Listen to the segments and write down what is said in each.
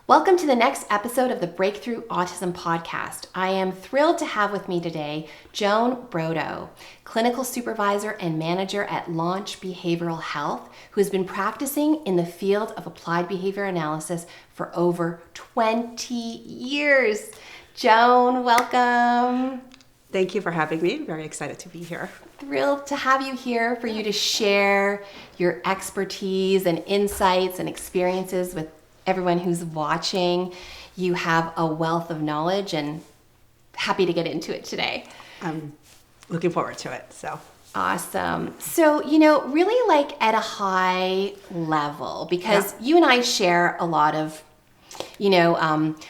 Welcome to the next episode of the Breakthrough Autism Podcast. I am thrilled to have with me today Joan Brodo, clinical supervisor and manager at Launch Behavioral Health, who has been practicing in the field of applied behavior analysis for over 20 years. Joan, welcome. Thank you for having me. Very excited to be here. Thrilled to have you here for you to share your expertise and insights and experiences with everyone who's watching. You have a wealth of knowledge and happy to get into it today. I'm looking forward to it. Awesome. So, really like at a high level, because you and I share a lot of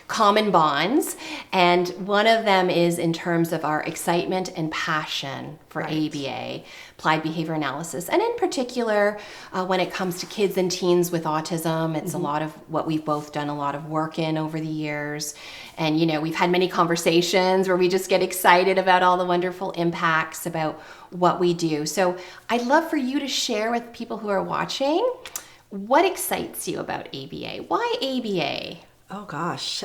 common bonds. And one of them is in terms of our excitement and passion for ABA, applied behavior analysis. And in particular, when it comes to kids and teens with autism, it's a lot of what we've both done a lot of work in over the years. And, we've had many conversations where we just get excited about all the wonderful impacts about what we do. So I'd love for you to share with people who are watching, what excites you about ABA? Why ABA? Oh gosh.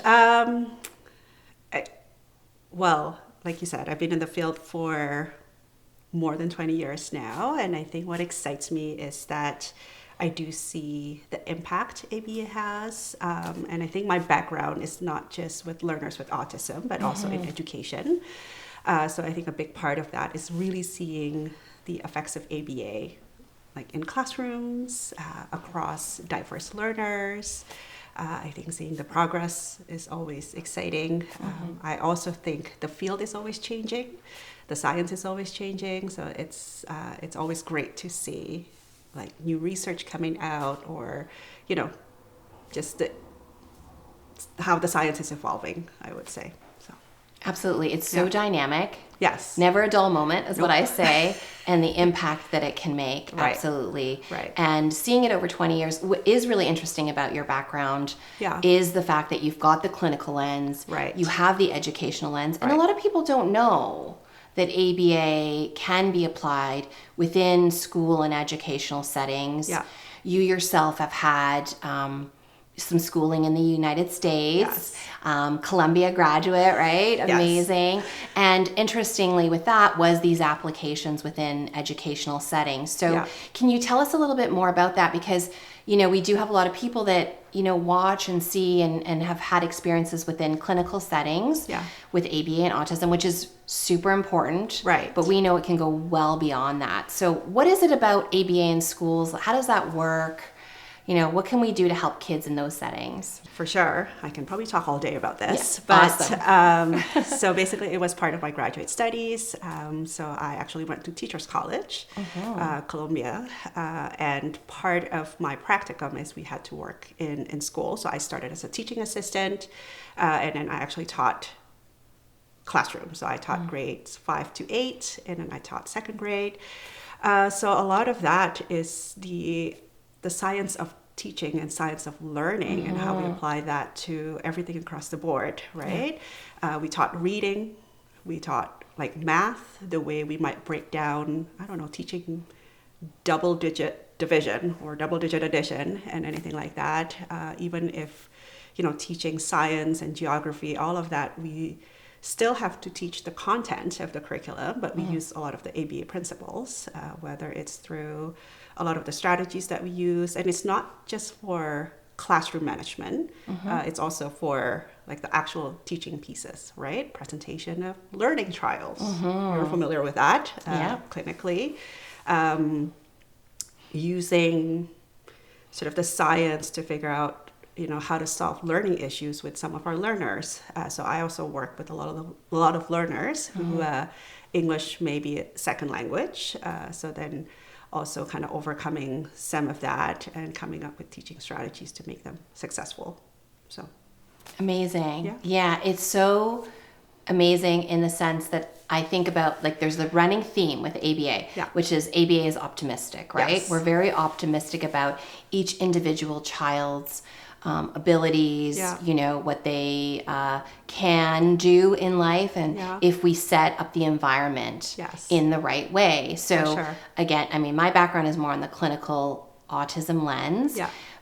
Well, like you said, I've been in the field for more than 20 years now. And I think what excites me is that I do see the impact ABA has. And I think my background is not just with learners with autism, but also in education. So I think a big part of that is really seeing the effects of ABA like in classrooms, across diverse learners. I think seeing the progress is always exciting. I also think the field is always changing. The science is always changing. So it's always great to see like new research coming out or, just how the science is evolving, I would say. So. Absolutely. It's so dynamic. Yes. Never a dull moment is what I say, and the impact that it can make. Right. Absolutely. Right. And seeing it over 20 years, what is really interesting about your background is the fact that you've got the clinical lens, you have the educational lens, and a lot of people don't know that ABA can be applied within school and educational settings. Yeah. You yourself have had some schooling in the United States, Columbia graduate, right? Amazing. Yes. And interestingly with that was these applications within educational settings. So can you tell us a little bit more about that? Because, we do have a lot of people that, watch and see and have had experiences within clinical settings with ABA and autism, which is super important. Right. But we know it can go well beyond that. So what is it about ABA in schools? How does that work? What can we do to help kids in those settings? For sure. I can probably talk all day about this. Yes, but awesome. So basically it was part of my graduate studies. So I actually went to Teachers College, Columbia. And part of my practicum is we had to work in school. So I started as a teaching assistant, and then I actually taught classroom. So I taught grades 5 to 8, and then I taught second grade. So a lot of that is the science of teaching and science of learning and how we apply that to everything across the board, right? We taught reading, we taught like math, the way we might break down, teaching double-digit division or double-digit addition and anything like that. Even if, teaching science and geography, all of that, we still have to teach the content of the curriculum, but we use a lot of the ABA principles, whether it's through a lot of the strategies that we use. And it's not just for classroom management. It's also for like the actual teaching pieces, right? Presentation of learning trials. You're familiar with that clinically. Using sort of the science to figure out how to solve learning issues with some of our learners. So I also work with a lot of learners who English may be a second language. So then also kind of overcoming some of that and coming up with teaching strategies to make them successful. So amazing. Yeah, it's so amazing in the sense that I think about like there's the running theme with ABA, which is ABA is optimistic, right? Yes. We're very optimistic about each individual child's abilities, what they can do in life, and if we set up the environment in the right way. So again, my background is more on the clinical autism lens,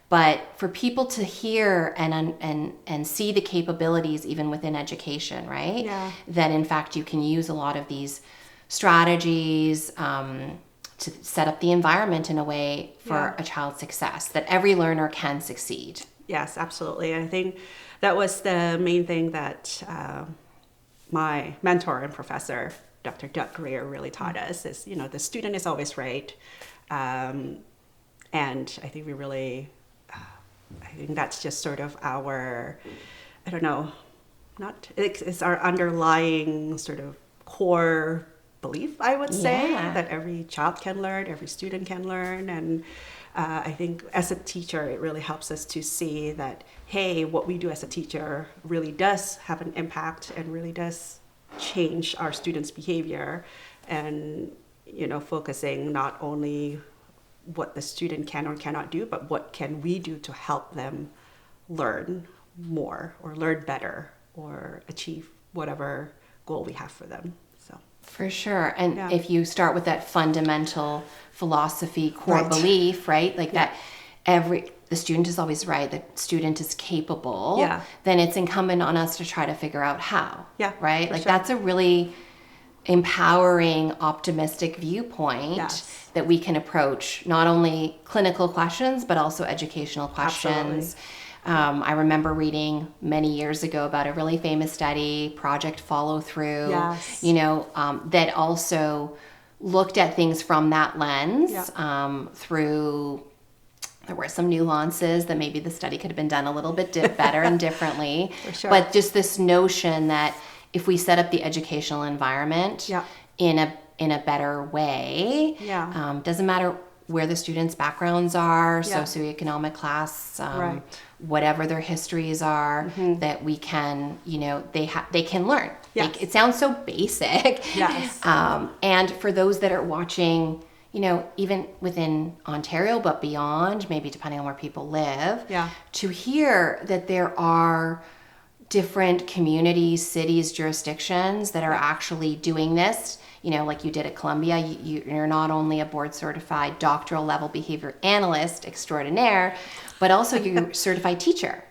But for people to hear and see the capabilities even within education, right? Yeah. That in fact you can use a lot of these strategies to set up the environment in a way for a child's success, that every learner can succeed. Yes, absolutely. And I think that was the main thing that my mentor and professor, Dr. Doug Greer, really taught us is, the student is always right. And I think I think that's just sort of our, I don't know, it's our underlying sort of core belief, I would say, that every child can learn, every student can learn. And I think as a teacher, it really helps us to see that, hey, what we do as a teacher really does have an impact and really does change our students' behavior, and, focusing not only what the student can or cannot do, but what can we do to help them learn more or learn better or achieve whatever goal we have for them. So for sure. And if you start with that fundamental philosophy, core belief, right? Like that the student is always right, the student is capable, then it's incumbent on us to try to figure out how. Yeah. Right? Like that's a really empowering, optimistic viewpoint that we can approach not only clinical questions, but also educational questions. I remember reading many years ago about a really famous study, Project Follow Through, that also looked at things from that lens through. There were some nuances that maybe the study could have been done a little bit better and differently. For sure. But just this notion that if we set up the educational environment in a better way, doesn't matter where the students' backgrounds are, socioeconomic class, whatever their histories are, that we can, they can learn. Yes. It sounds so basic. Yes. And for those that are watching, even within Ontario, but beyond, maybe depending on where people live, to hear that there are different communities, cities, jurisdictions that are actually doing this, like you did at Columbia. You're not only a board certified doctoral level behavior analyst extraordinaire, but also you're a certified teacher.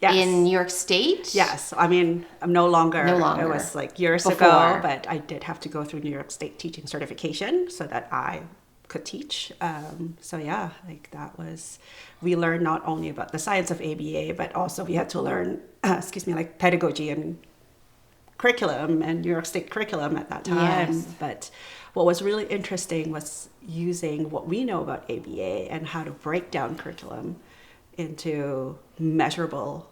Yes. In New York State? Yes. I mean, I'm no longer. It was like years ago, but I did have to go through New York State teaching certification so that I could teach. We learned not only about the science of ABA, but also we had to learn, like pedagogy and curriculum and New York State curriculum at that time. Yes. But what was really interesting was using what we know about ABA and how to break down curriculum into measurable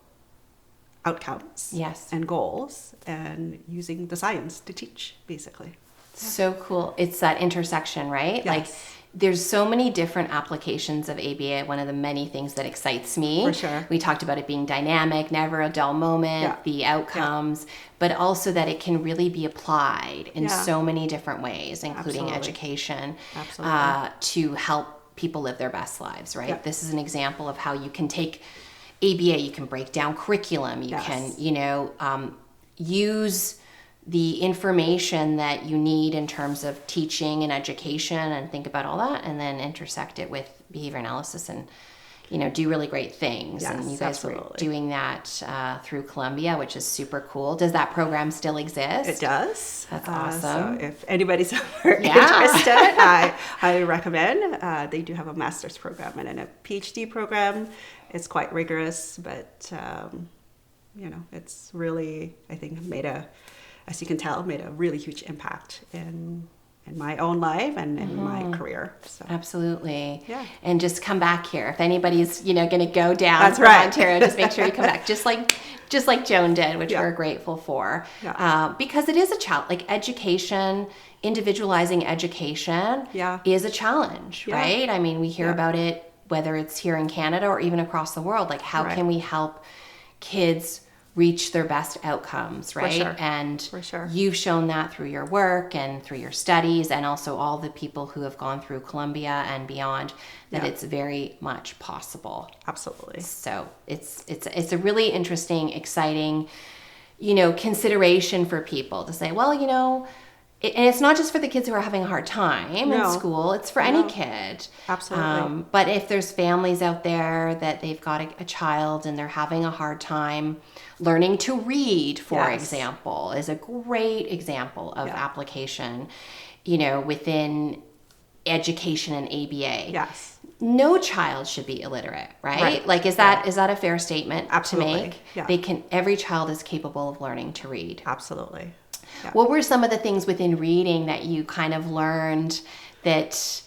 outcomes and goals, and using the science to teach, basically. So cool. It's that intersection, right? Yes. Like there's so many different applications of ABA. One of the many things that excites me. For sure. We talked about it being dynamic, never a dull moment, the outcomes, but also that it can really be applied in so many different ways, including education, to help people live their best lives, right? Yep. This is an example of how you can take ABA, you can break down curriculum, you can, use the information that you need in terms of teaching and education and think about all that, and then intersect it with behavior analysis and, do really great things. Yes, and you guys were doing that through Columbia, which is super cool. Does that program still exist? It does. That's awesome. So if anybody's ever interested, I highly recommend. They do have a master's program and a PhD program. It's quite rigorous, but, it's really, I think, as you can tell, made a really huge impact in my own life and in my career. So. Absolutely. Yeah. And just come back here. If anybody's, going to go down from Ontario, just make sure you come back. Just like Joan did, which we're grateful for. Yeah. Because it is a challenge. Like education, individualizing education is a challenge, right? I mean, we hear about it, whether it's here in Canada or even across the world. Like how can we help kids reach their best outcomes, right? For sure. And you've shown that through your work and through your studies, and also all the people who have gone through Columbia and beyond, that it's very much possible. Absolutely. So it's a really interesting, exciting, consideration for people to say, well, and it's not just for the kids who are having a hard time in school. It's for any kid. Absolutely. But if there's families out there that they've got a child and they're having a hard time learning to read, for example, is a great example of application, within education and ABA. Yes. No child should be illiterate, right? Like, is that a fair statement to make? Yeah. Every child is capable of learning to read. Absolutely. Yeah. What were some of the things within reading that you kind of learned that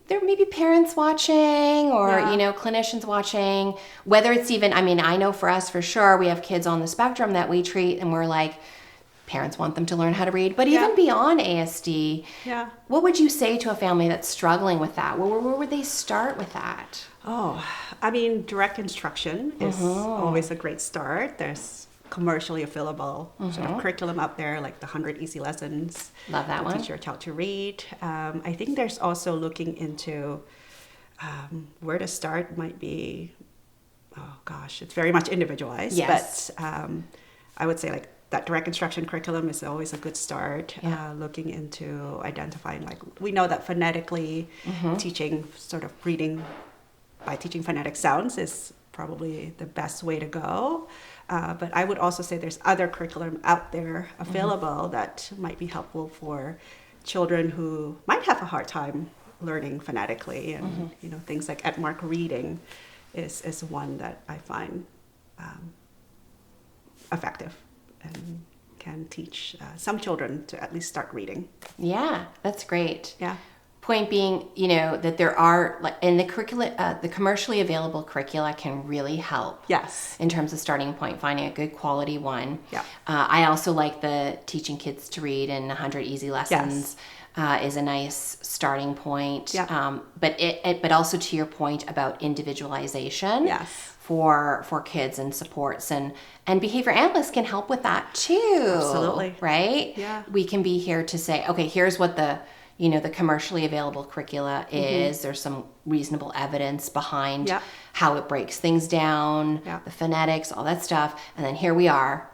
there may be parents watching or, clinicians watching, whether it's even, I know for us, for sure, we have kids on the spectrum that we treat and we're like, parents want them to learn how to read, but even beyond ASD, what would you say to a family that's struggling with that? Where would they start with that? Direct instruction is always a great start. There's commercially available sort of curriculum out there, like the 100 Easy Lessons. Love that one. Teach your child to read. I think there's also looking into where to start might be, it's very much individualized. Yes. But I would say like that direct instruction curriculum is always a good start. Looking into identifying, like we know that phonetically teaching sort of reading by teaching phonetic sounds is probably the best way to go. But I would also say there's other curriculum out there available that might be helpful for children who might have a hard time learning phonetically. And, things like Edmark reading is one that I find effective and can teach some children to at least start reading. Yeah, that's great. Yeah. Point being, that there are, like, in the curricula, the commercially available curricula can really help. Yes. In terms of starting point, finding a good quality one. Yeah. I also like the teaching kids to read in 100 Easy Lessons. Is a nice starting point. Yeah. But also to your point about individualization. Yes. For kids and supports and behavior analysts can help with that too. Absolutely. Right? Yeah. We can be here to say, okay, here's what the commercially available curricula is. There's some reasonable evidence behind how it breaks things down, the phonetics, all that stuff. And then here we are.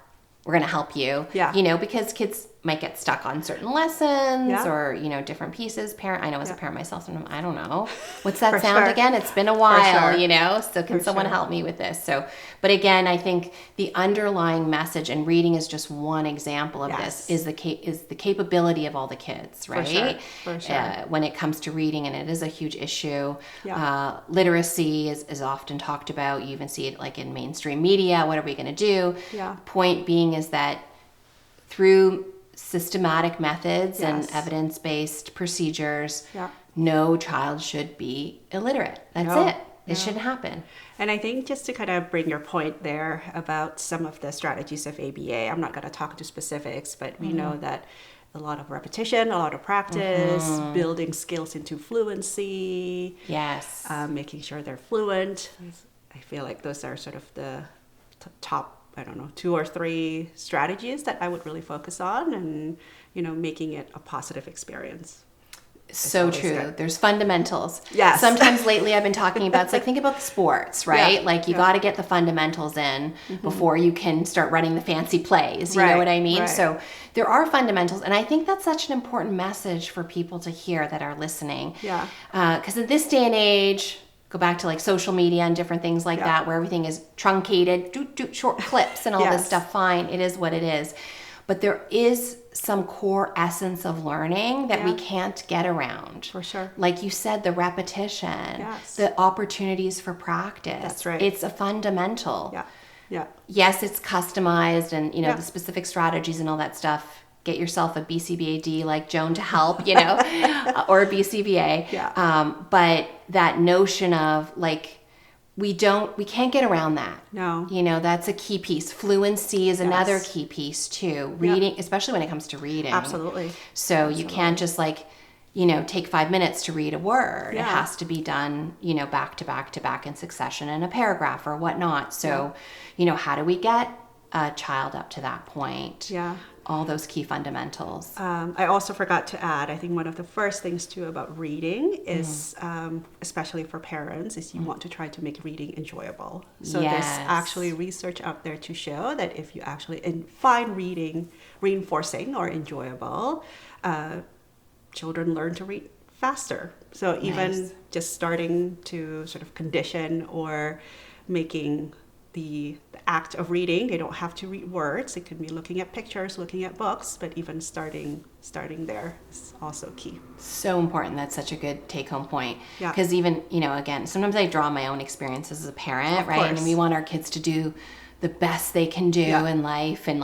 We're going to help you. Yeah. Because kids might get stuck on certain lessons or, different pieces. I know as a parent myself, sometimes I don't know. What's that sound again? It's been a while, so can someone help me with this? So, but again, I think the underlying message, and reading is just one example of this, is the capability of all the kids, right? For sure. When it comes to reading, and it is a huge issue. Literacy is often talked about. You even see it like in mainstream media. What are we going to do? Point being is that through systematic methods and evidence-based procedures, no child should be illiterate. That's it. It shouldn't happen. And I think just to kind of bring your point there about some of the strategies of ABA, I'm not going to talk to specifics, but we know that a lot of repetition, a lot of practice, building skills into fluency, making sure they're fluent. I feel like those are sort of the top, 2 or 3 strategies that I would really focus on, and, making it a positive experience. So true. Good. There's fundamentals. Yes. Sometimes lately I've been talking about, it's like, think about the sports, right? Like you got to get the fundamentals in before you can start running the fancy plays. You know what I mean? Right. So there are fundamentals. And I think that's such an important message for people to hear that are listening. Yeah. Because in this day and age, go back to like social media and different things like that, where everything is truncated, short clips and all this stuff. Fine. It is what it is. But there is some core essence of learning that we can't get around. For sure. Like you said, the repetition, the opportunities for practice. That's right. It's a fundamental. Yeah. Yes, it's customized and, the specific strategies and all that stuff. Get yourself a BCBAD like Joan to help, or a BCBA. But that notion of like, we can't get around that. No. That's a key piece. Fluency is another key piece too. Reading, especially when it comes to reading. Absolutely. So you can't just like, take 5 minutes to read a word. It has to be done, back to back to back in succession in a paragraph or whatnot. So, how do we get a child up to that point? Yeah. all those key fundamentals. I also forgot to add, I think one of the first things too about reading is, especially for parents, is you want to try to make reading enjoyable. So there's actually research out there to show that if you actually find reading reinforcing or enjoyable, children learn to read faster. So even just starting to sort of condition or making the act of reading, they don't have to read words. It can be looking at pictures, looking at books, but even starting there is also key. So important. That's such a good take-home point. Because even, again, sometimes I draw my own experiences as a parent, right? And we want our kids to do the best they can do in life, and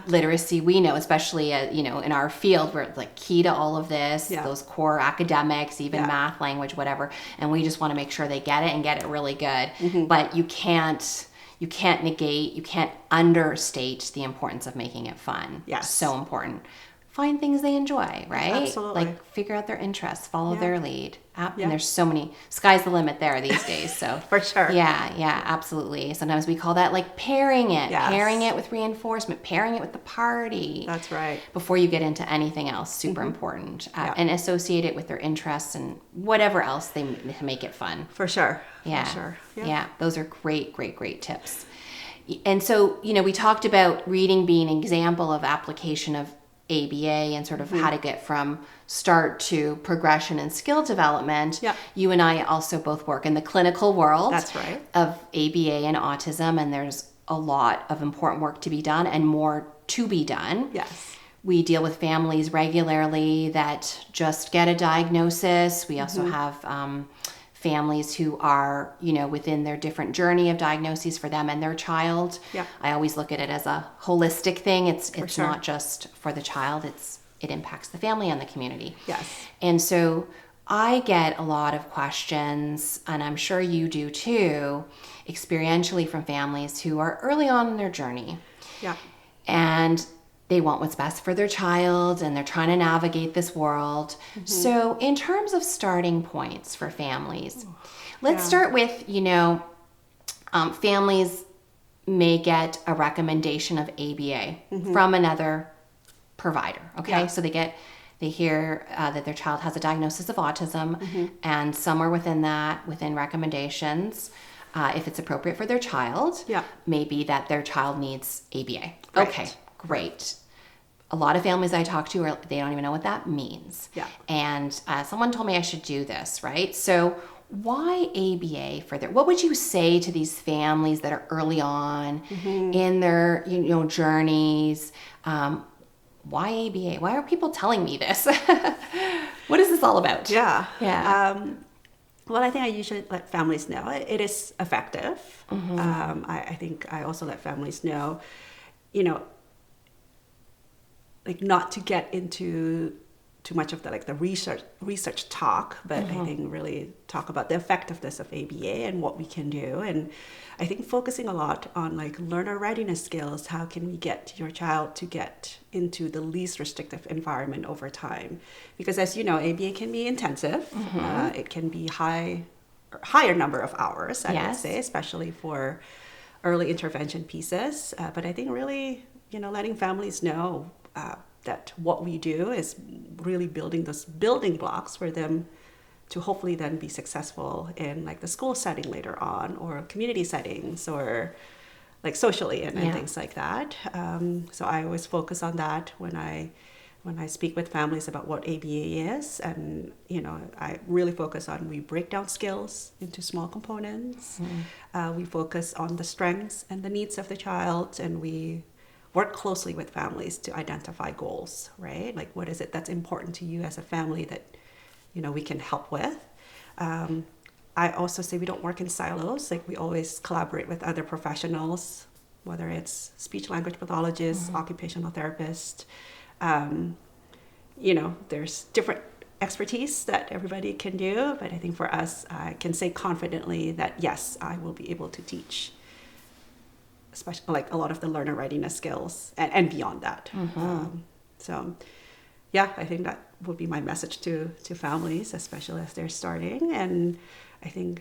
literacy, we know, especially in our field, we're like key to all of this, those core academics, even math, language, whatever, and we just want to make sure they get it and get it really good. But you can't negate, you can't understate the importance of making it fun. So important. Find things they enjoy, right? Absolutely. Like figure out their interests, follow their lead. And there's so many, sky's the limit there these days. So for sure. Yeah, absolutely. Sometimes we call that like pairing it with reinforcement, pairing it with the party. That's right. Before you get into anything else, super important. And associate it with their interests and whatever else they make it fun. For sure. Yeah. For sure. Yeah. Those are great tips. And so, we talked about reading being an example of application of ABA and sort of how to get from start to progression and skill development. You and I also both work in the clinical world. That's right. Of ABA and autism, and there's a lot of important work to be done and more to be done. Yes. We deal with families regularly that just get a diagnosis. We also have families who are, within their different journey of diagnoses for them and their child. I always look at it as a holistic thing. It's not just for the child. It impacts the family and the community. Yes. And so I get a lot of questions, and I'm sure you do too, experientially from families who are early on in their journey. And they want what's best for their child, and they're trying to navigate this world. So in terms of starting points for families, let's start with, families may get a recommendation of ABA from another provider. Okay. So they hear that their child has a diagnosis of autism, and somewhere within recommendations, if it's appropriate for their child, maybe that their child needs ABA. Right. Okay. Great. A lot of families I talk to, they don't even know what that means. And someone told me I should do this, right? So why ABA further? What would you say to these families that are early on in their journeys? Why ABA? Why are people telling me this? What is this all about? Well, I think I usually let families know it is effective. I think I also let families know, like not to get into too much of the research talk, but I think really talk about the effectiveness of ABA and what we can do. And I think focusing a lot on learner readiness skills. How can we get your child to get into the least restrictive environment over time? Because as you know, ABA can be intensive. It can be higher number of hours, I would say, especially for early intervention pieces. But I think really, letting families know that what we do is really building those building blocks for them to hopefully then be successful in the school setting later on, or community settings, or socially and things like that. So I always focus on that when I speak with families about what ABA is, and I really focus on, we break down skills into small components. We focus on the strengths and the needs of the child, and we work closely with families to identify goals, right? What is it that's important to you as a family that, we can help with. I also say we don't work in silos. We always collaborate with other professionals, whether it's speech language pathologists, occupational therapists. There's different expertise that everybody can do, but I think for us, I can say confidently that yes, I will be able to teach, especially a lot of the learner readiness skills and beyond that. I think that would be my message to families, especially as they're starting. And I think,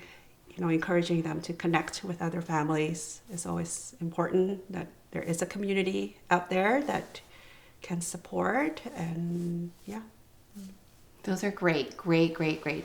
encouraging them to connect with other families is always important, that there is a community out there that can support, and yeah. Those are great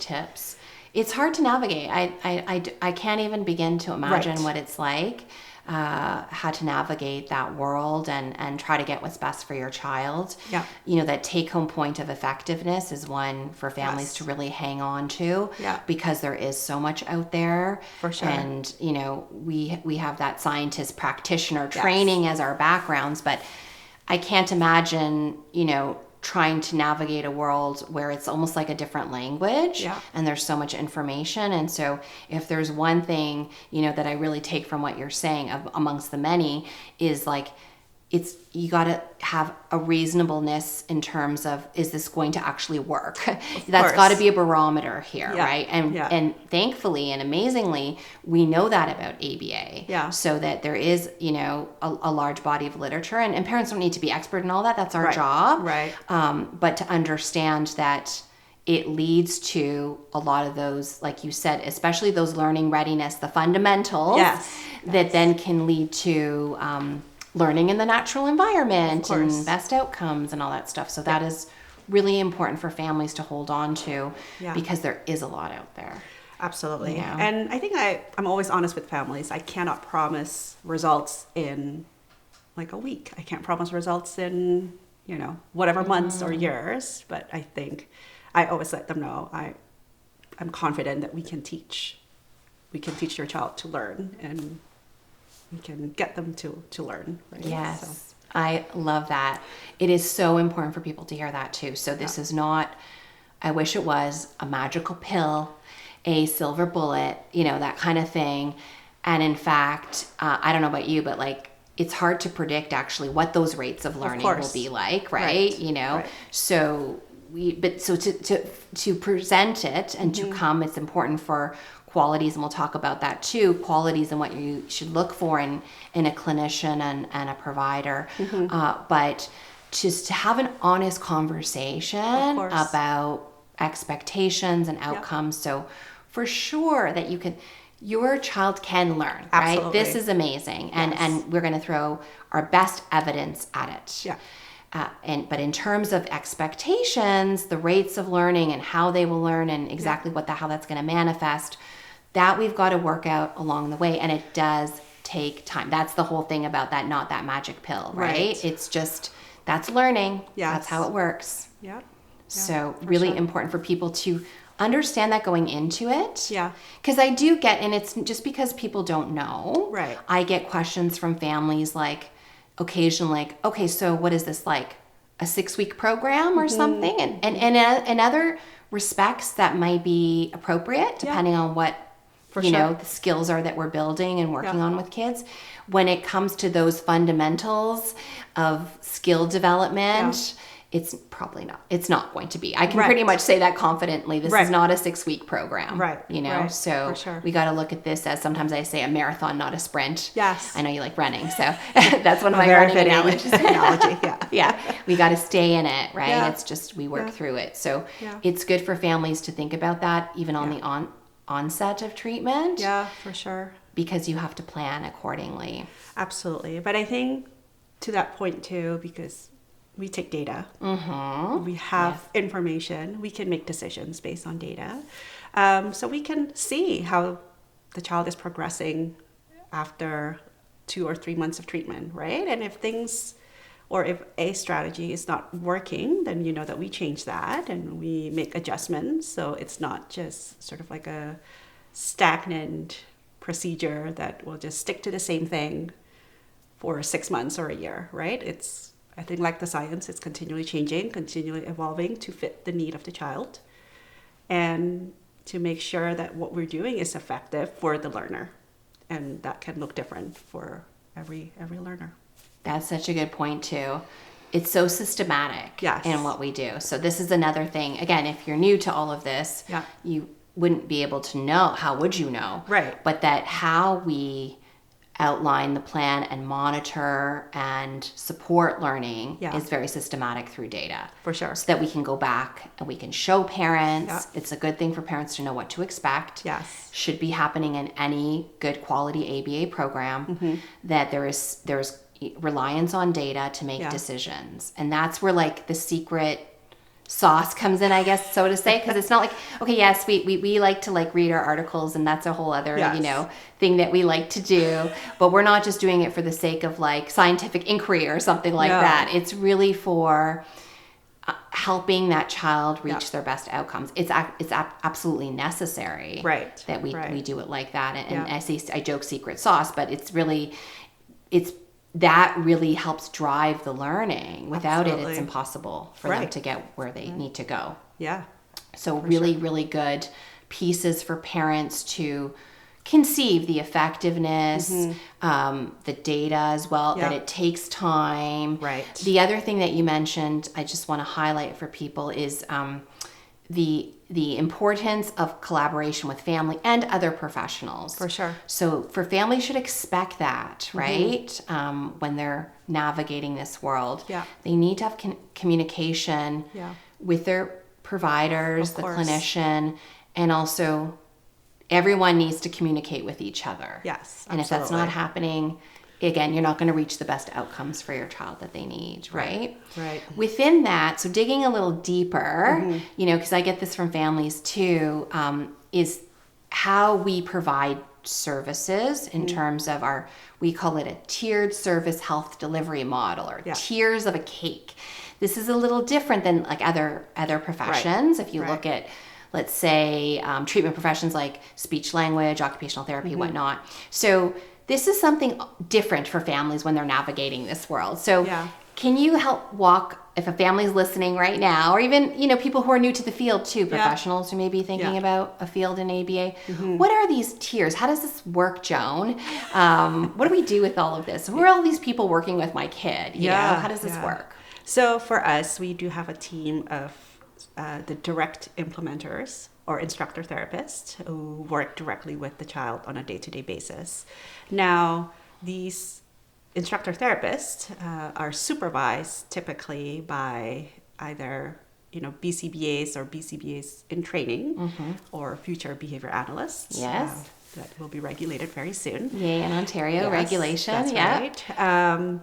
tips. It's hard to navigate. I can't even begin to imagine what it's like, how to navigate that world and try to get what's best for your child. Yeah. That take-home point of effectiveness is one for families to really hang on to, because there is so much out there. For sure. And, we have that scientist practitioner training as our backgrounds, but I can't imagine, trying to navigate a world where it's almost like a different language, and there's so much information. And so if there's one thing, that I really take from what you're saying amongst the many is like, you got to have a reasonableness in terms of, is this going to actually work? That's got to be a barometer here, right? And thankfully and amazingly, we know that about ABA. Yeah. So that there is, a large body of literature, and parents don't need to be expert in all that. That's our job. Right. But to understand that it leads to a lot of those, like you said, especially those learning readiness, the fundamentals that then can lead to learning in the natural environment and best outcomes and all that stuff. So that is really important for families to hold on to, because there is a lot out there. Absolutely. And I think I'm always honest with families. I cannot promise results in like a week. I can't promise results in, whatever months or years. But I think I always let them know I'm confident that we can teach your child to learn, and we can get them to learn. Right? Yes. So. I love that. It is so important for people to hear that too. So this is not, I wish it was a magical pill, a silver bullet, that kind of thing. And in fact, I don't know about you, but like, it's hard to predict actually what those rates of learning will be like, right? Right. So to present it and to come, it's important for qualities, and we'll talk about that too, qualities and what you should look for in a clinician and a provider. But just to have an honest conversation about expectations and outcomes. So for sure that your child can learn, right? This is amazing. And we're going to throw our best evidence at it. Yeah. But in terms of expectations, the rates of learning and how they will learn and exactly how that's going to manifest, that we've got to work out along the way. And it does take time. That's the whole thing about that, not that magic pill, right? It's just, that's learning. That's how it works. Yeah. So really important for people to understand that going into it. Yeah. Because I do get, and it's just because people don't know. Right. I get questions from families like, occasionally, like, okay, so what is this, like a 6-week program or something? And in other respects that might be appropriate depending on what the skills are that we're building and working on with kids. When it comes to those fundamentals of skill development, it's probably not. It's not going to be. I can pretty much say that confidently. This is not a 6-week program. Right. So we got to look at this as, sometimes I say, a marathon, not a sprint. Yes. I know you like running, so that's one of my running analogies. Yeah. We got to stay in it, right? Yeah. It's just, we work through it. So it's good for families to think about that, even on the onset of treatment. Yeah, for sure. Because you have to plan accordingly. Absolutely. But I think to that point too, because we take data, we have information, we can make decisions based on data. So we can see how the child is progressing after 2 or 3 months of treatment, right? And if if a strategy is not working, then that we change that and we make adjustments. So it's not just sort of like a stagnant procedure that will just stick to the same thing for 6 months or a year, right? I think like the science, it's continually changing, continually evolving to fit the need of the child, and to make sure that what we're doing is effective for the learner. And that can look different for every learner. That's such a good point too. It's so systematic in what we do. So this is another thing. Again, if you're new to all of this, you wouldn't be able to know. How would you know? Right. But that how we outline the plan and monitor and support learning is very systematic through data. For sure. So that we can go back and we can show parents. It's a good thing for parents to know what to expect. Yes. Should be happening in any good quality ABA program. That there's reliance on data to make decisions. And that's where like the secret sauce comes in, I guess, so to say, because it's not like, okay, yes, we like to like read our articles, and that's a whole other, thing that we like to do, but we're not just doing it for the sake of like scientific inquiry or something like that. It's really for helping that child reach their best outcomes. It's absolutely necessary that we do it like that. And I joke secret sauce, but it's that really helps drive the learning. Without it, it's impossible for them to get where they need to go. Yeah. So really good pieces for parents to conceive the effectiveness, the data as well, that it takes time. Right. The other thing that you mentioned, I just want to highlight for people is the importance of collaboration with family and other professionals. For sure. So for families should expect that, right? When they're navigating this world. Yeah. They need to have communication with their providers, the clinician, and also everyone needs to communicate with each other. Yes, and absolutely. If that's not happening, again, you're not going to reach the best outcomes for your child that they need, right? Right. Within that, so digging a little deeper, because I get this from families too, is how we provide services in terms of we call it a tiered service health delivery model, or tiers of a cake. This is a little different than like other professions. If you look at, let's say, treatment professions like speech language, occupational therapy, whatnot. So this is something different for families when they're navigating this world. So can you help walk, if a family's listening right now, or even, people who are new to the field too, professionals who may be thinking about a field in ABA, what are these tiers? How does this work, Joan? What do we do with all of this? Who are all these people working with my kid? How does this work? So for us, we do have a team of the direct implementers or instructor therapists who work directly with the child on a day-to-day basis. Now, these instructor therapists are supervised typically by either BCBAs or BCBAs in training or future behavior analysts. Yes. That will be regulated very soon. Yay, in Ontario, regulation. That's right.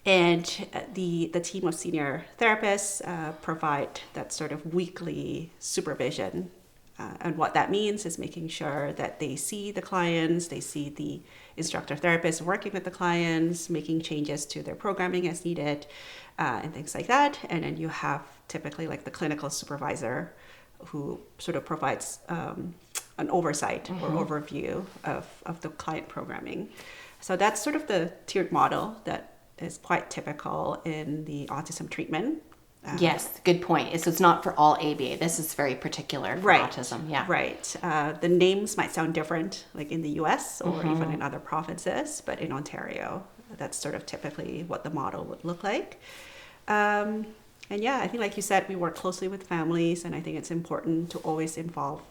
And the team of senior therapists provide that sort of weekly supervision. And what that means is making sure that they see the clients, they see the instructor therapists working with the clients, making changes to their programming as needed, and things like that. And then you have typically like the clinical supervisor who sort of provides an oversight or overview of the client programming. So that's sort of the tiered model that is quite typical in the autism treatment. Yes, good point. So it's not for all ABA. This is very particular for autism. Yeah. Right. The names might sound different, like in the US or even in other provinces, but in Ontario, that's sort of typically what the model would look like. And I think like you said, we work closely with families, and I think it's important to always involve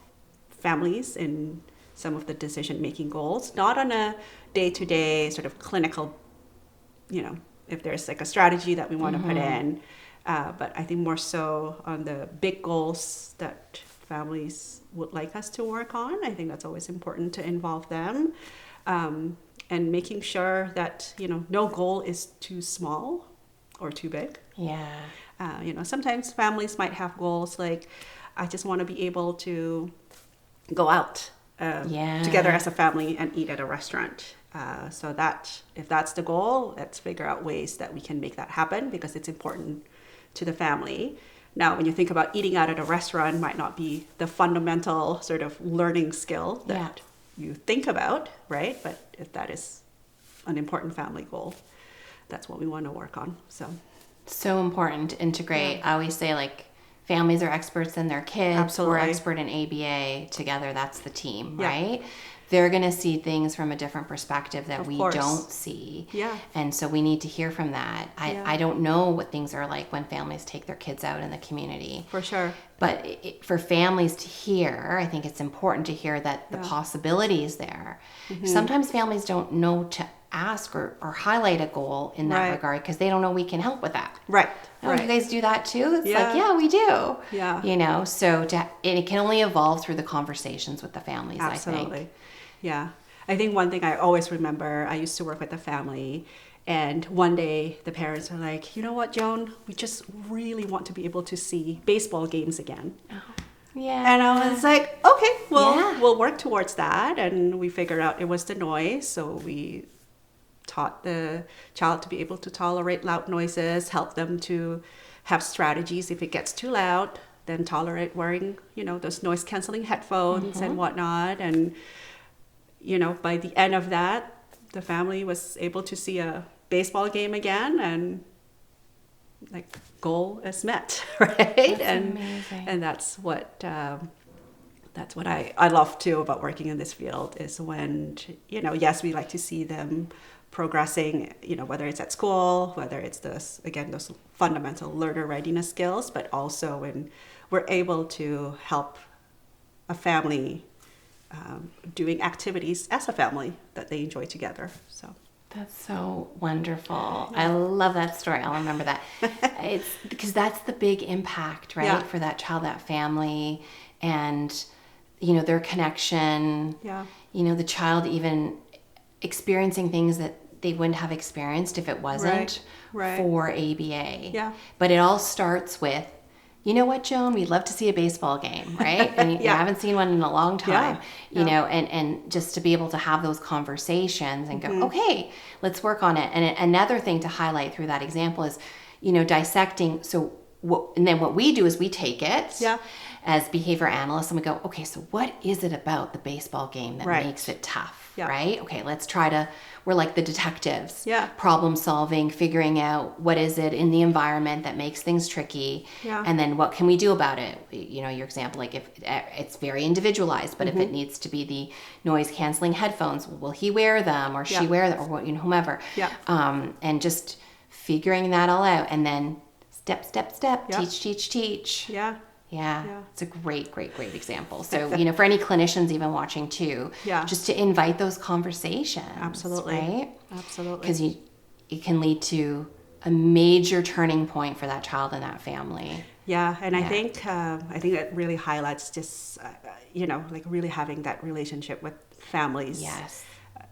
families in some of the decision-making goals, not on a day-to-day sort of clinical, if there's like a strategy that we want to put in, but I think more so on the big goals that families would like us to work on. I think that's always important to involve them, and making sure that, no goal is too small or too big. Yeah. Sometimes families might have goals like, I just want to be able to go out together as a family and eat at a restaurant. So that if that's the goal, let's figure out ways that we can make that happen, because it's important to the family. Now, when you think about eating out at a restaurant, might not be the fundamental sort of learning skill that you think about, right? But if that is an important family goal, that's what we want to work on. So important to integrate. I always say, like, families are experts in their kids. Absolutely. We're expert in ABA. Together, that's the team, right? They're going to see things from a different perspective that we don't see. Yeah. And so we need to hear from that. I don't know what things are like when families take their kids out in the community. For sure. But for families to hear, I think it's important to hear that the possibilities there. Sometimes families don't know to ask or highlight a goal in that regard, because they don't know we can help with that. Right. Oh, you guys do that too? It's like, we do. Yeah. So it can only evolve through the conversations with the families, Absolutely. I think. Yeah. I think one thing I always remember, I used to work with a family, and one day the parents are like, you know what, Joan, we just really want to be able to see baseball games again. Oh. Yeah. And I was like, okay, well, we'll work towards that. And we figured out it was the noise. So we taught the child to be able to tolerate loud noises, help them to have strategies if it gets too loud, then tolerate wearing, those noise canceling headphones and whatnot. And, by the end of that, the family was able to see a baseball game again, and goal is met, right? That's amazing. And that's what I love too about working in this field, is when, yes, we like to see them progressing, whether it's at school, whether it's those fundamental learner readiness skills, but also when we're able to help a family doing activities as a family that they enjoy together. So that's so wonderful. Yeah. I love that story. I'll remember that. It's because that's the big impact, right? For that child, that family, and, their connection. Yeah. The child even experiencing things that they wouldn't have experienced if it wasn't for ABA. Yeah. But it all starts with, you know what, Joan, we'd love to see a baseball game, right? And you haven't seen one in a long time, and just to be able to have those conversations and go, okay, let's work on it. And another thing to highlight through that example is, dissecting. So what we do is we take it as behavior analysts and we go, okay, so what is it about the baseball game that makes it tough, right? Okay, let's try to, we're like the detectives, problem solving, figuring out what is it in the environment that makes things tricky, and then what can we do about it? Your example, like if it's very individualized, but if it needs to be the noise canceling headphones, will he wear them or she wear them, or whomever, and just figuring that all out, and then step, teach. Yeah, it's a great example. So, for any clinicians even watching too, just to invite those conversations. Absolutely. Right? Absolutely. Because it can lead to a major turning point for that child and that family. Yeah, and I think that really highlights just, really having that relationship with families. Yes.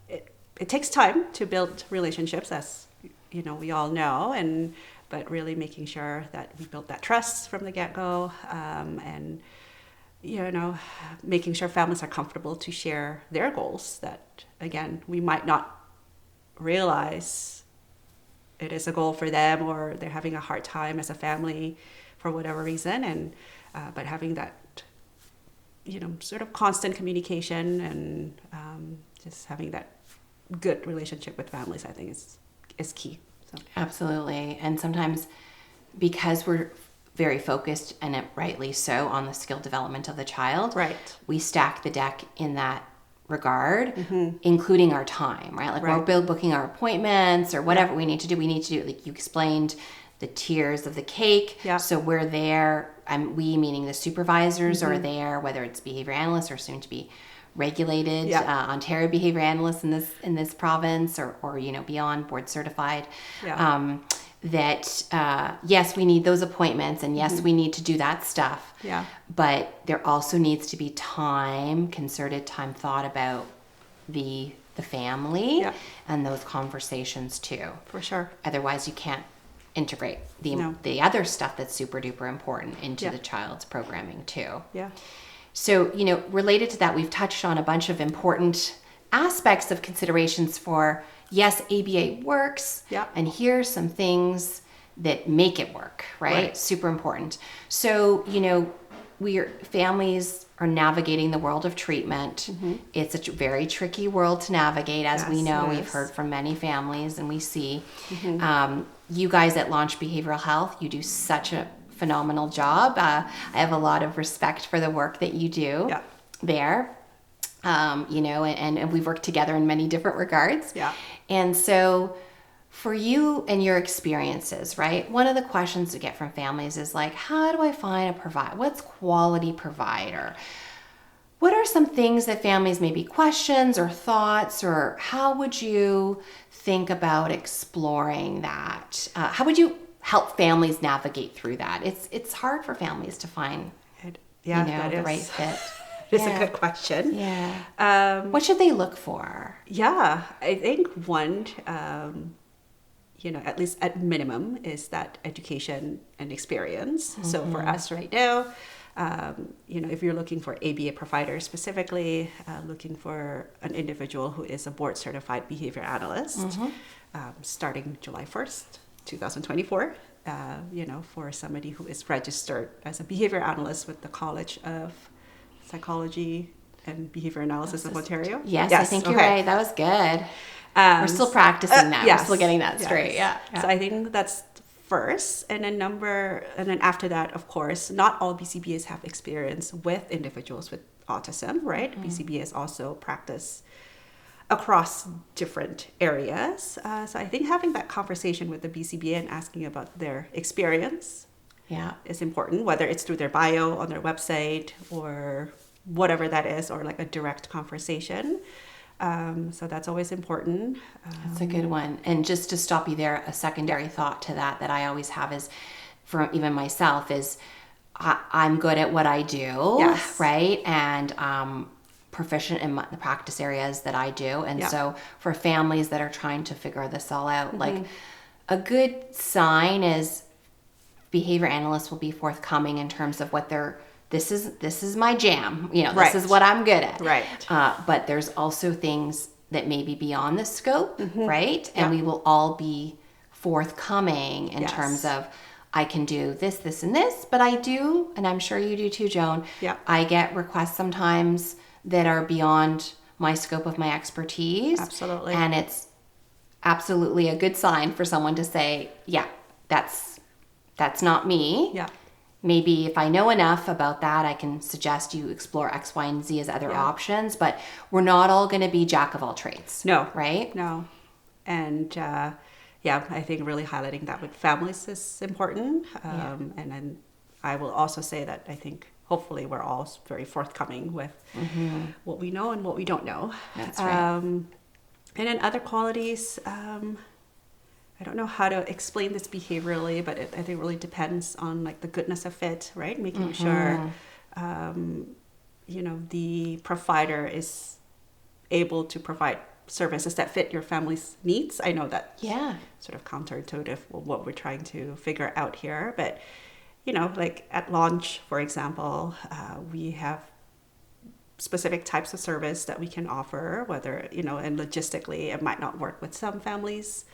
It takes time to build relationships, as, we all know, but really making sure that we build that trust from the get-go, and, making sure families are comfortable to share their goals that, again, we might not realize it is a goal for them, or they're having a hard time as a family for whatever reason. And but having that, sort of constant communication and just having that good relationship with families, I think is key. So. Absolutely. And sometimes because we're very focused, and rightly so, on the skill development of the child, we stack the deck in that regard, including our time, right? Like we're booking our appointments or whatever we need to do. We need to do, like you explained, the tiers of the cake. So we're there, we meaning the supervisors are there, whether it's behavior analysts or soon to be regulated Ontario behavior analysts in this province, or beyond board certified. That yes, we need those appointments, and yes, we need to do that stuff. But there also needs to be concerted time thought about the family and those conversations too. For sure. Otherwise, you can't integrate the other stuff that's super duper important into the child's programming too. So, related to that, we've touched on a bunch of important aspects of considerations for, yes, ABA works, and here's some things that make it work, right? Super important. So, families are navigating the world of treatment. It's a very tricky world to navigate, as we know. We've heard from many families, and we see. You guys at Launch Behavioral Health, you do such a phenomenal job. I have a lot of respect for the work that you do there. And we've worked together in many different regards. And so for you and your experiences, right? One of the questions we get from families is like, how do I find a provider? What's quality provider? What are some things that families maybe questions or thoughts, or how would you think about exploring that? How would you help families navigate through that? It's hard for families to find the right fit. It's a good question. Yeah. What should they look for? Yeah, I think one, at least at minimum, is that education and experience. Mm-hmm. So for us right now, if you're looking for ABA providers specifically, looking for an individual who is a board certified behavior analyst, starting July 1st, 2024, for somebody who is registered as a behavior analyst with the College of Psychology and Behavior Analysis of Ontario. Yes, I think you're right. That was good. We're still practicing that. Yes. We're still getting that straight. Yeah. So I think that's first, and then after that, of course, not all BCBAs have experience with individuals with autism, right? Mm-hmm. BCBAs also practice across different areas. So I think having that conversation with the BCBA and asking about their experience is important, whether it's through their bio on their website or whatever that is, or like a direct conversation. So that's always important. That's a good one. And just to stop you there, a secondary thought to that I always have is, for even myself, is I'm good at what I do, yes. right? And proficient in the practice areas that I do. And so for families that are trying to figure this all out, like a good sign is behavior analysts will be forthcoming in terms of what this is my jam, this is what I'm good at. Right. But there's also things that may be beyond the scope, right? And we will all be forthcoming in terms of, I can do this, this, and this, but I do, and I'm sure you do too, Joan. Yeah. I get requests sometimes that are beyond my scope of my expertise. Absolutely. And it's absolutely a good sign for someone to say, that's not me. Yeah. Maybe if I know enough about that, I can suggest you explore X, Y, and Z as other options, but we're not all going to be jack of all trades. No. Right? No. And I think really highlighting that with families is important. And then I will also say that I think hopefully we're all very forthcoming with what we know and what we don't know. That's right. And then other qualities, I don't know how to explain this behaviorally, but I think it really depends on like the goodness of fit, right? Making sure, the provider is able to provide services that fit your family's needs. I know that sort of counterintuitive what we're trying to figure out here, but like at launch, for example, we have specific types of service that we can offer, whether, and logistically it might not work with some families.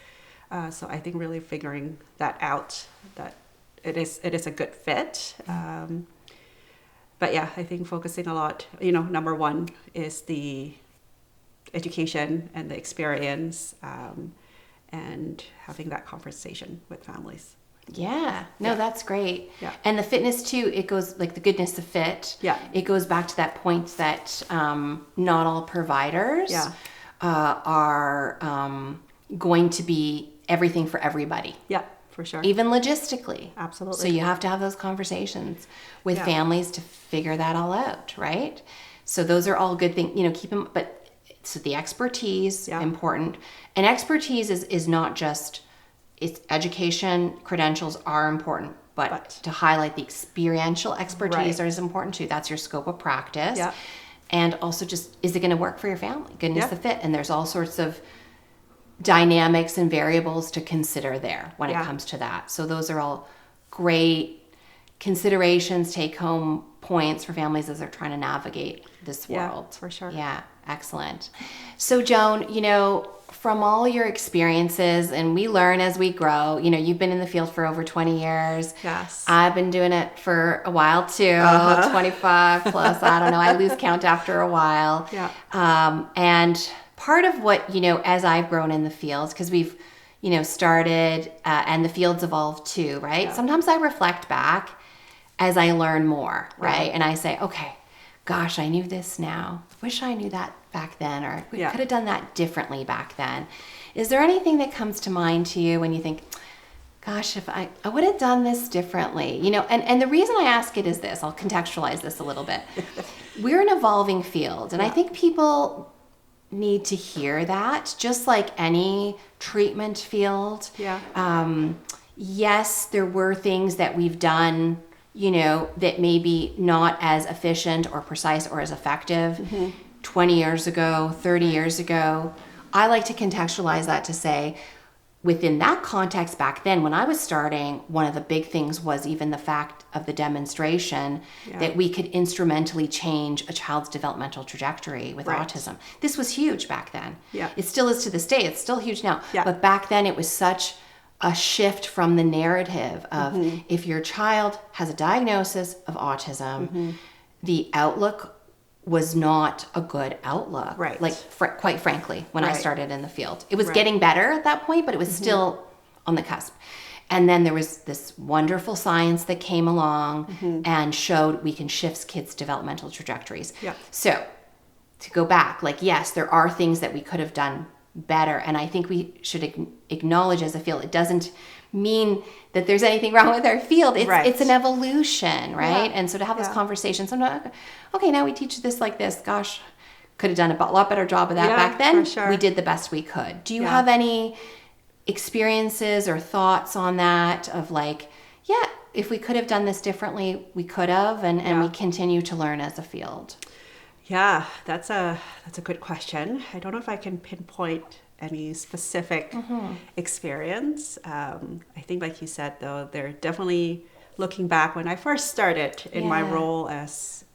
So I think really figuring that out, that it is a good fit. But I think focusing a lot, number one is the education and the experience, and having that conversation with families. That's great. And the fitness too, it goes like the goodness of fit. It goes back to that point that not all providers are going to be everything for everybody. For sure. Even logistically. Absolutely. So you have to have those conversations with families to figure that all out, right? So those are all good things, keep them, but so the expertise, important. And expertise is not just, it's education, credentials are important, but to highlight the experiential expertise is important too. That's your scope of practice. And also just, is it going to work for your family? Goodness the fit. And there's all sorts of dynamics and variables to consider there when it comes to that. So those are all great considerations, take home points for families as they're trying to navigate this world. For sure. Yeah, excellent. So Joan, from all your experiences, and we learn as we grow, you've been in the field for over 20 years. Yes. I've been doing it for a while too, 25 plus, I don't know, I lose count after a while. And part of what, as I've grown in the field, because we've, started and the field's evolved too, right? Sometimes I reflect back as I learn more, right? And I say, okay, gosh, I knew this now. Wish I knew that back then, or we could have done that differently back then. Is there anything that comes to mind to you when you think, gosh, if I would have done this differently, and the reason I ask it is this, I'll contextualize this a little bit. We're an evolving field, and I think people need to hear that, just like any treatment field. Yes, there were things that we've done, that may be not as efficient or precise or as effective 20 years ago, 30 years ago. I like to contextualize that to say, within that context back then, when I was starting, one of the big things was even the fact of the demonstration that we could instrumentally change a child's developmental trajectory with autism. This was huge back then. Yeah. It still is to this day. It's still huge now. Yeah. But back then it was such a shift from the narrative of if your child has a diagnosis of autism, the outlook was not a good outlook. Right. Like, quite frankly, when I started in the field. It was getting better at that point, but it was still on the cusp. And then there was this wonderful science that came along and showed we can shift kids' developmental trajectories. Yeah. So, to go back, yes, there are things that we could have done better. And I think we should acknowledge as a field, it doesn't mean that there's anything wrong with our field. It's an evolution, right? And so to have this conversation, sometimes, okay, now we teach this like this. Gosh, could have done a lot better job of that back then. For sure. We did the best we could. Do you have any experiences or thoughts on that of if we could have done this differently, we could have, and we continue to learn as a field? Yeah, that's a good question. I don't know if I can pinpoint any specific experience. I think, like you said, though, they're definitely looking back when I first started in my role as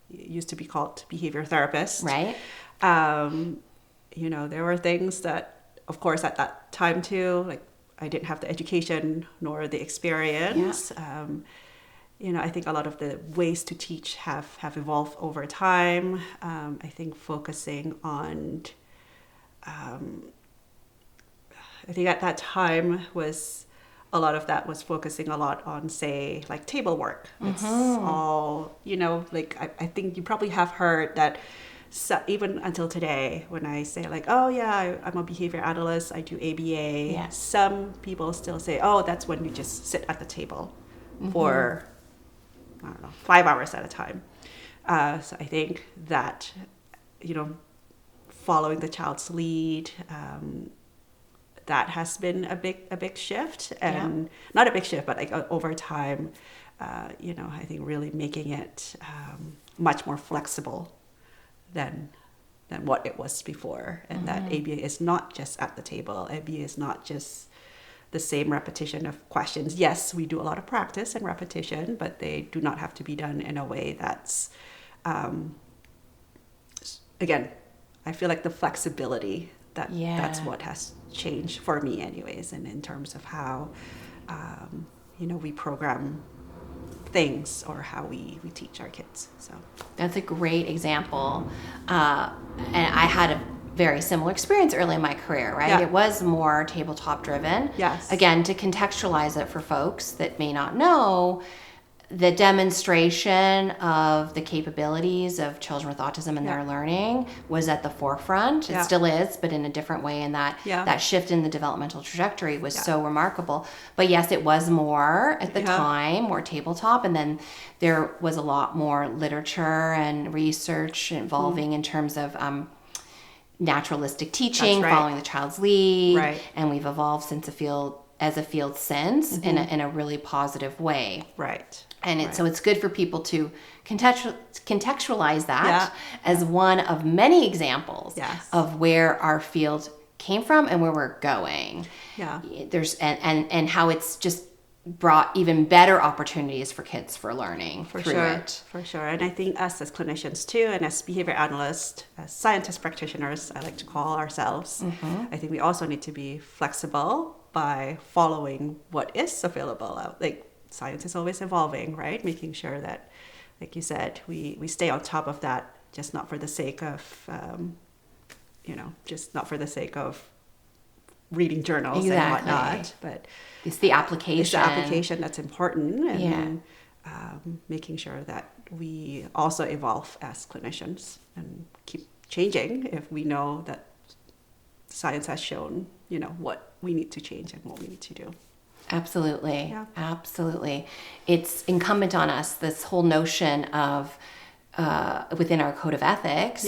used to be called behavior therapist. Right. There were things that, of course, at that time too, I didn't have the education nor the experience. Yeah. I think a lot of the ways to teach have evolved over time. I think focusing on, I think at that time a lot of that was focusing a lot on, say, table work. It's all, I think you probably have heard that even until today, when I say I'm a behavior analyst, I do ABA, some people still say, that's when you just sit at the table for 5 hours at a time. So I think that, following the child's lead, that has been a big shift, and not a big shift, but over time, I think really making it much more flexible than what it was before, and that ABA is not just at the table. ABA is not just the same repetition of questions. Yes, we do a lot of practice and repetition, but they do not have to be done in a way that's, again, I feel like the flexibility, that's what has changed for me anyways, and in terms of how, we program things or how we teach our kids. So that's a great example. And I had a very similar experience early in my career, right? It was more tabletop driven. Yes. Again, to contextualize it for folks that may not know, the demonstration of the capabilities of children with autism and their learning was at the forefront. It still is, but in a different way, and that shift in the developmental trajectory was so remarkable. But yes, it was more at the time, more tabletop, and then there was a lot more literature and research involving in terms of naturalistic teaching, following the child's lead, and we've evolved as a field since in a really positive way. Right. And so it's good for people to contextualize that as one of many examples of where our field came from and where we're going. Yeah. There's and how it's just brought even better opportunities for kids for learning through it. For sure. And I think us as clinicians too, and as behavior analysts, as scientist practitioners, I like to call ourselves, I think we also need to be flexible by following what is available out. Science is always evolving, right? Making sure that, like you said, we stay on top of that, just not for the sake of, just not for the sake of reading journals and whatnot, but it's the application. It's the application that's important, and making sure that we also evolve as clinicians and keep changing if we know that science has shown, what we need to change and what we need to do. Absolutely. Yeah. Absolutely. It's incumbent on us, this whole notion of, within our code of ethics,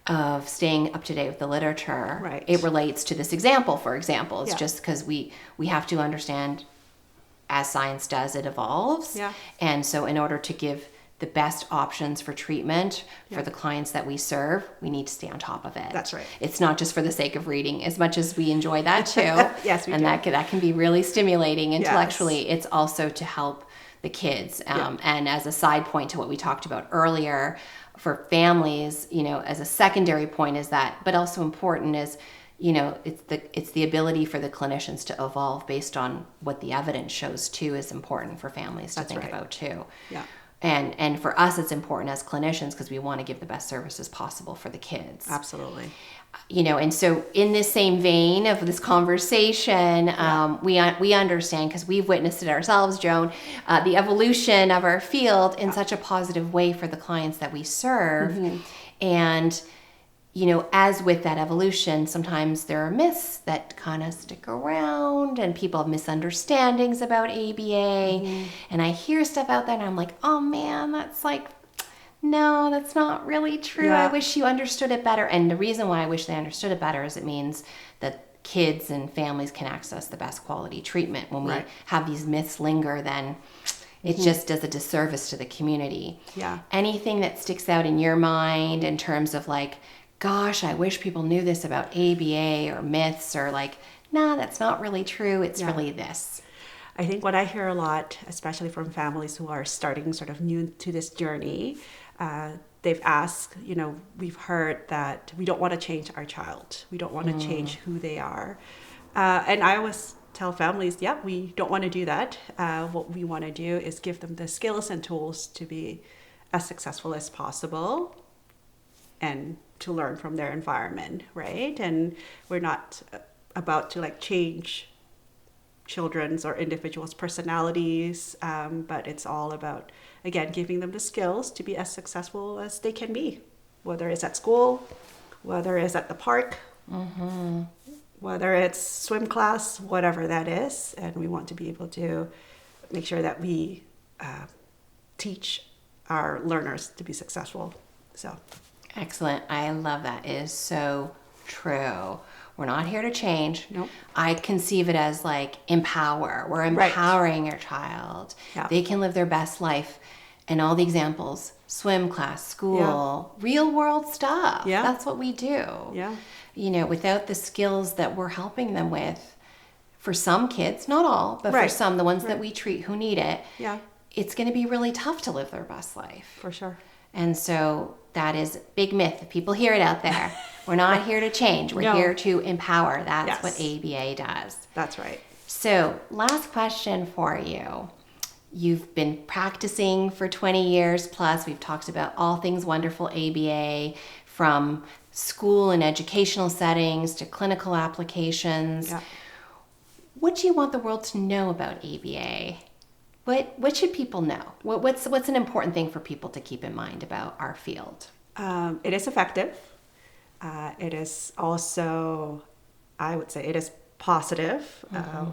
of staying up to date with the literature. Right. It relates to this example, for example. It's just because we have to understand as science does, it evolves. Yeah. And so in order to give the best options for treatment for the clients that we serve, we need to stay on top of it. That's right. It's not just for the sake of reading, as much as we enjoy that too. Yes, we do. And that can be really stimulating intellectually. Yes. It's also to help the kids. And as a side point to what we talked about earlier, for families, as a secondary point is that, but also important is, it's the ability for the clinicians to evolve based on what the evidence shows too is important for families to think about too. Yeah. And for us, it's important as clinicians because we want to give the best services possible for the kids. Absolutely. And so in this same vein of this conversation, we understand, because we've witnessed it ourselves, Joan, the evolution of our field in such a positive way for the clients that we serve. Mm-hmm. And as with that evolution, sometimes there are myths that kind of stick around and people have misunderstandings about ABA. Mm-hmm. And I hear stuff out there and I'm like, oh man, that's like, no, that's not really true. Yeah. I wish you understood it better. And the reason why I wish they understood it better is it means that kids and families can access the best quality treatment. When we have these myths linger, then it just does a disservice to the community. Yeah. Anything that sticks out in your mind in terms of like, gosh, I wish people knew this about ABA or myths, or like, nah, that's not really true. It's really this. I think what I hear a lot, especially from families who are starting sort of new to this journey, they've asked, we've heard that we don't want to change our child. We don't want to change who they are. And I always tell families, we don't want to do that. What we want to do is give them the skills and tools to be as successful as possible and to learn from their environment, right? And we're not about to like change children's or individuals' personalities, but it's all about, again, giving them the skills to be as successful as they can be, whether it's at school, whether it's at the park, whether it's swim class, whatever that is. And we want to be able to make sure that we teach our learners to be successful. So. Excellent. I love that. It is so true. We're not here to change. Nope. I conceive it as like empower. We're empowering your child. Yeah. They can live their best life. And all the examples, swim class, school, real world stuff. Yeah. That's what we do. Yeah. Without the skills that we're helping them with, for some kids, not all, but for some, the ones that we treat who need it, it's going to be really tough to live their best life. For sure. And so that is a big myth. People hear it out there. We're not here to change. We're here to empower. That's what ABA does. That's right. So last question for you. You've been practicing for 20 years plus. We've talked about all things wonderful ABA, from school and educational settings to clinical applications. Yeah. What do you want the world to know about ABA? What should people know? What's an important thing for people to keep in mind about our field? It is effective. It is also, I would say, it is positive,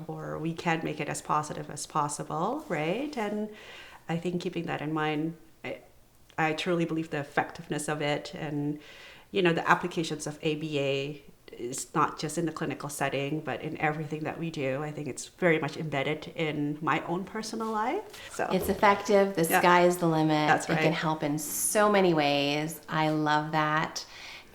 or we can make it as positive as possible, right? And I think keeping that in mind, I truly believe the effectiveness of it, and the applications of ABA is not just in the clinical setting, but in everything that we do. I think it's very much embedded in my own personal life. So it's effective. The sky is the limit. That's right. It can help in so many ways. I love that.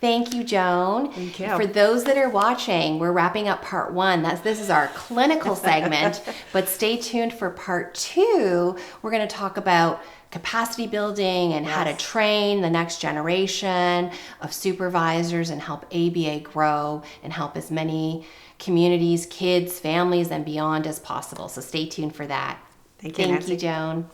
Thank you, Joan. Thank you. For those that are watching, we're wrapping up part 1. This is our clinical segment, but stay tuned for part 2. We're going to talk about capacity building and how to train the next generation of supervisors and help ABA grow and help as many communities, kids, families, and beyond as possible. So stay tuned for that. Thank you, Nancy. Joan.